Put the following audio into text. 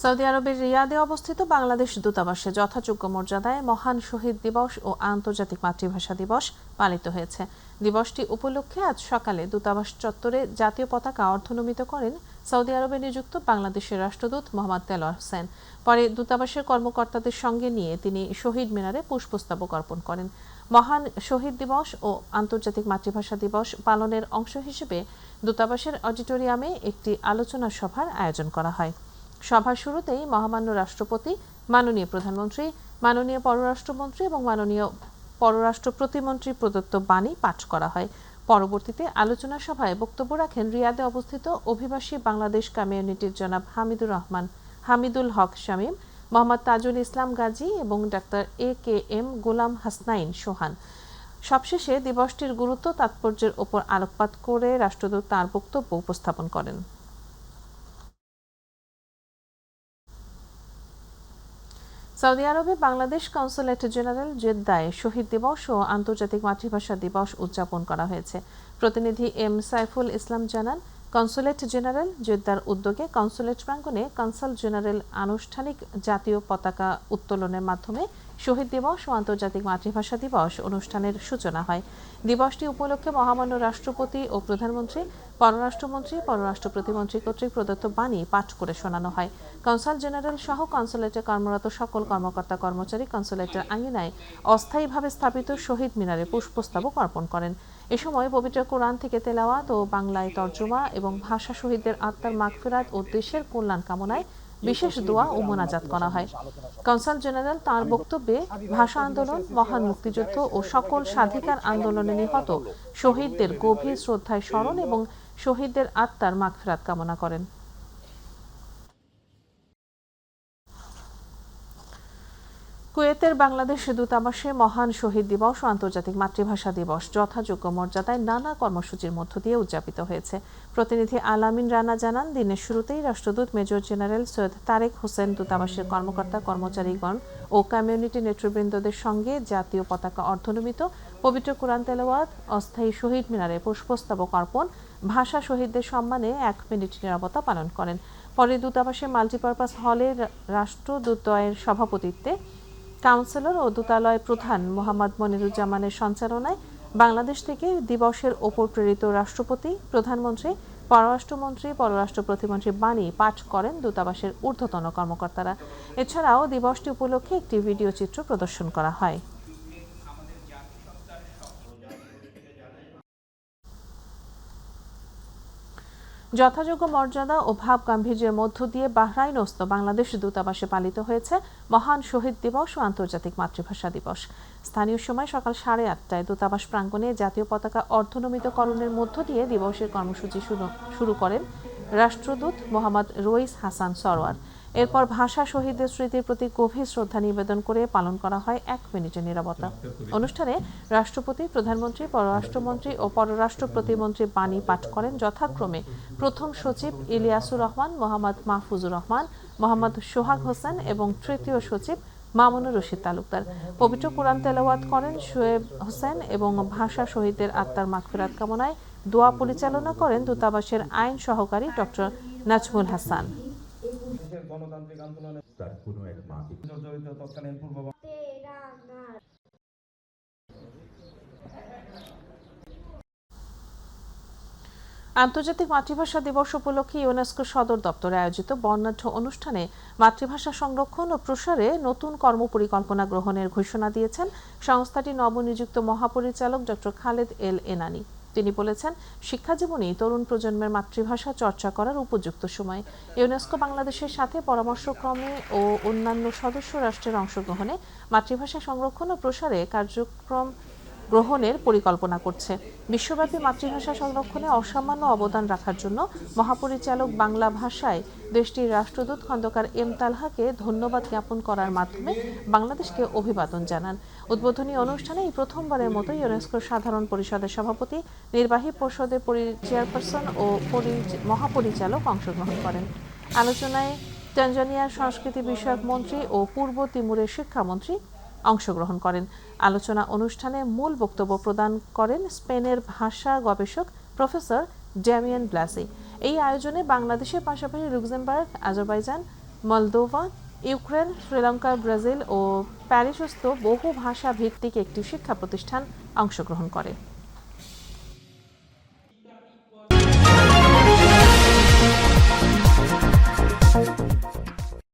Saudi আরবের রিয়াদে অবস্থিত বাংলাদেশ দূতাবাসে যথাযোগ্য মর্যাদায় মহান শহীদ দিবস ও আন্তর্জাতিক মাতৃভাষা দিবস পালিত হয়েছে। দিবসটি উপলক্ষে আজ সকালে দূতাবাস চত্বরে জাতীয় পতাকা অর্ধনমিত করেন সৌদি আরবে নিযুক্ত বাংলাদেশের রাষ্ট্রদূত মোহাম্মদ তেলোয়ার হোসেন। পরে দূতাবাসের কর্মকর্তাদের সঙ্গে নিয়ে তিনি শহীদ মিনারে পুষ্পস্তবক অর্পণ করেন। মহান শহীদ দিবস ও আন্তর্জাতিক মাতৃভাষা দিবস পালনের অংশ হিসেবে দূতাবাসের অডিটোরিয়ামে একটি আলোচনা সভার আয়োজন করা হয়। সভার শুরুতেই মহামান্য রাষ্ট্রপতি, মাননীয় প্রধানমন্ত্রী, মাননীয় পররাষ্ট্রমন্ত্রী এবং মাননীয় পররাষ্ট্র প্রতিমন্ত্রী প্রদত্ত বাণী পাঠ করা হয়। পরবর্তীতে আলোচনা সভায় বক্তব্য রাখেন রিয়াদে অবস্থিত অভিবাসী বাংলাদেশ কমিউনিটির জনাব হামিদুল হক শামীম, মোহাম্মদ তাজুল ইসলাম গাজী এবং ডাক্তার AKM গোলাম হাসনাইন সোহান। সবশেষে দিবসটির গুরুত্ব তাৎপর্যের ওপর আলোকপাত করে রাষ্ট্রদূত তাঁর বক্তব্য উপস্থাপন করেন। সৌদি আরবে বাংলাদেশ কনসুলেট জেনারেল জেদ্দায় শহীদ দিবস ও আন্তর্জাতিক মাতৃভাষা দিবস উদযাপন করা হয়েছে। প্রতিনিধি M সাইফুল ইসলাম জানান, কনসুলেট জেনারেল জেদ্দার উদ্যোগে কনসুলেট প্রাঙ্গণে কনসাল জেনারেল আনুষ্ঠানিক জাতীয় পতাকা উত্তোলনের মাধ্যমে শহীদ দিবস ও আন্তর্জাতিক মাতৃভাষা দিবস অনুষ্ঠানের সূচনা হয়। দিবসটি উপলক্ষে মহামান্য রাষ্ট্রপতি ও প্রধানমন্ত্রী, পররাষ্ট্রমন্ত্রী, পররাষ্ট্র প্রতিমন্ত্রী কর্তৃক প্রদত্ত বাণী পাঠ করে শোনানো হয়। কনসাল জেনারেল সহ কনসুলেটে কর্মরত সকল কর্মকর্তা কর্মচারী কনসুলেটের আঙিনায় অস্থায়ীভাবে স্থাপিত শহীদ মিনারে পুষ্পস্তবক অর্পণ করেন। এ সময় পবিত্র কোরআন থেকে তেলাওয়াত ও বাংলায় তর্জমা এবং ভাষা শহীদদের আত্মার মাগফিরাত ও দেশের কল্যাণ কামনায় বিশেষ দোয়া ও মোনাজাত করা হয়। কনসাল জেনারেল তাঁর বক্তব্যে ভাষা আন্দোলন, মহান মুক্তিযুদ্ধ ও সকল স্বাধিকার আন্দোলনে নিহত শহীদদের গভীর শ্রদ্ধায় স্মরণ এবং শহীদদের আত্মার মাগফিরাত কামনা করেন। কুয়েতের বাংলাদেশ দূতাবাসে মহান শহীদ দিবস ও আন্তর্জাতিক মাতৃভাষা দিবস যথাযোগ্য মর্যাদায় নানা কর্মসূচির মধ্য দিয়ে উদযাপিত হয়েছে। প্রতিনিধি আলামিন রানা জানান, দিনের শুরুতেই রাষ্ট্রদূত মেজর জেনারেল সৈয়দ তারেক হোসেন দূতাবাসের কর্মকর্তা কর্মচারীগণ ও কমিউনিটি নেতৃবৃন্দদের সঙ্গে জাতীয় পতাকা অর্ধনমিত, পবিত্র কোরআন তেলাওয়াত, অস্থায়ী শহীদ মিনারে পুষ্পস্তবক অর্পণ, ভাষা শহীদদের সম্মানে 1 মিনিট নীরবতা পালন করেন। পরে দূতাবাসের মাল্টিপারপাস হলে রাষ্ট্রদূতদ্বয়ের সভাপতিত্বে কাউন্সিলর ও দূতালয় প্রধান মোহাম্মদ মনিরুজ্জামানের সঞ্চালনায় বাংলাদেশ থেকে দিবসের ওপর প্রেরিত রাষ্ট্রপতি, প্রধানমন্ত্রী, পররাষ্ট্রমন্ত্রী, পররাষ্ট্র প্রতিমন্ত্রী বাণী পাঠ করেন দূতাবাসের ঊর্ধ্বতন কর্মকর্তারা। এছাড়াও দিবসটি উপলক্ষে একটি ভিডিও চিত্র প্রদর্শন করা হয়। যথাযোগ্য মর্যাদা ও ভাব গাম্ভীর্যের মধ্য দিয়ে বাহরাইনস্থ বাংলাদেশ দূতাবাসে পালিত হয়েছে মহান শহীদ দিবস ও আন্তর্জাতিক মাতৃভাষা দিবস। স্থানীয় সময় সকাল 8:30টায় দূতাবাস প্রাঙ্গণে জাতীয় পতাকা অর্ধনমিতকরণের মধ্য দিয়ে দিবসের কর্মসূচি শুরু করেন রাষ্ট্রদূত মোহাম্মদ রইস হাসান সরওয়ার। এরপর ভাষা শহীদদের স্মৃতির প্রতি গভীর শ্রদ্ধা নিবেদন করে পালন করা হয় 1 মিনিটের নীরবতা। অনুষ্ঠানে রাষ্ট্রপতি, প্রধানমন্ত্রী, পররাষ্ট্রমন্ত্রী ও পররাষ্ট্র প্রতিমন্ত্রী বাণী পাঠ করেন যথাক্রমে প্রথম সচিব ইলিয়াসুর রহমান, মোহাম্মদ মাহফুজুর রহমান, মোহাম্মদ সোহাগ হোসেন এবং তৃতীয় সচিব মামুনুর রশিদ তালুকদার। পবিত্র কোরআন তেলাওয়াত করেন শোয়েব হোসেন এবং ভাষা শহীদদের আত্মার মাগফিরাত কামনায় দোয়া পরিচালনা করেন দূতাবাসের আইন সহকারী ডক্টর নাজমুল হাসান। গণতান্ত্রিক আন্দোলনে তার কোনো এক মাকে জড়িত তৎকালীন পূর্ব আন্তর্জাতিক মাতৃভাষা দিবস উপলক্ষে ইউনেস্কো সদর দপ্তরে আয়োজিত বর্ণাঢ্য অনুষ্ঠানে মাতৃভাষা সংরক্ষণ ও প্রসারে নতুন কর্মপরিকল্পনা গ্রহণের ঘোষণা দিয়েছেন সংস্থাটির নবনিযুক্ত মহাপরিচালক ডক্টর খালেদ এল এনানি। তিনি বলেছেন, শিক্ষাজীবনী তরুণ প্রজন্মের মাতৃভাষা চর্চা করার উপযুক্ত সময়। ইউনেস্কো বাংলাদেশের সাথে পরামর্শক্রমে ও অন্যান্য সদস্য রাষ্ট্রের অংশগ্রহণে মাতৃভাষা সংরক্ষণ ও প্রসারে কার্যক্রম গ্রহণের পরিকল্পনা করছে। বিশ্বব্যাপী মাতৃভাষা সংরক্ষণে অসামান্য অবদান রাখার জন্য মহাপরিচালক বাংলা ভাষায় দেশটির রাষ্ট্রদূত খন্দকার M তালহাকে ধন্যবাদ জ্ঞাপন করার মাধ্যমে বাংলাদেশকে অভিবাদন জানান। উদ্বোধনী অনুষ্ঠানে এই প্রথমবারের মতো ইউনেস্কোর সাধারণ পরিষদের সভাপতি, নির্বাহী পরিষদের চেয়ারপারসন ও মহাপরিচালক অংশগ্রহণ করেন। আলোচনায় তানজানিয়ার সংস্কৃতি বিষয়ক মন্ত্রী ও পূর্ব তিমুরের শিক্ষামন্ত্রী অংশগ্রহণ করেন। আলোচনা অনুষ্ঠানে মূল বক্তব্য প্রদান করেন স্পেনের ভাষা গবেষক প্রফেসর ড্যামিয়ান ব্লাসি। এই আয়োজনে বাংলাদেশের পাশাপাশি Luxembourg, Azerbaijan, Moldova, Ukraine, Sri Lanka, Brazil ও প্যারিসস্থ বহু ভাষা ভিত্তিক একটি শিক্ষা প্রতিষ্ঠান অংশগ্রহণ করে।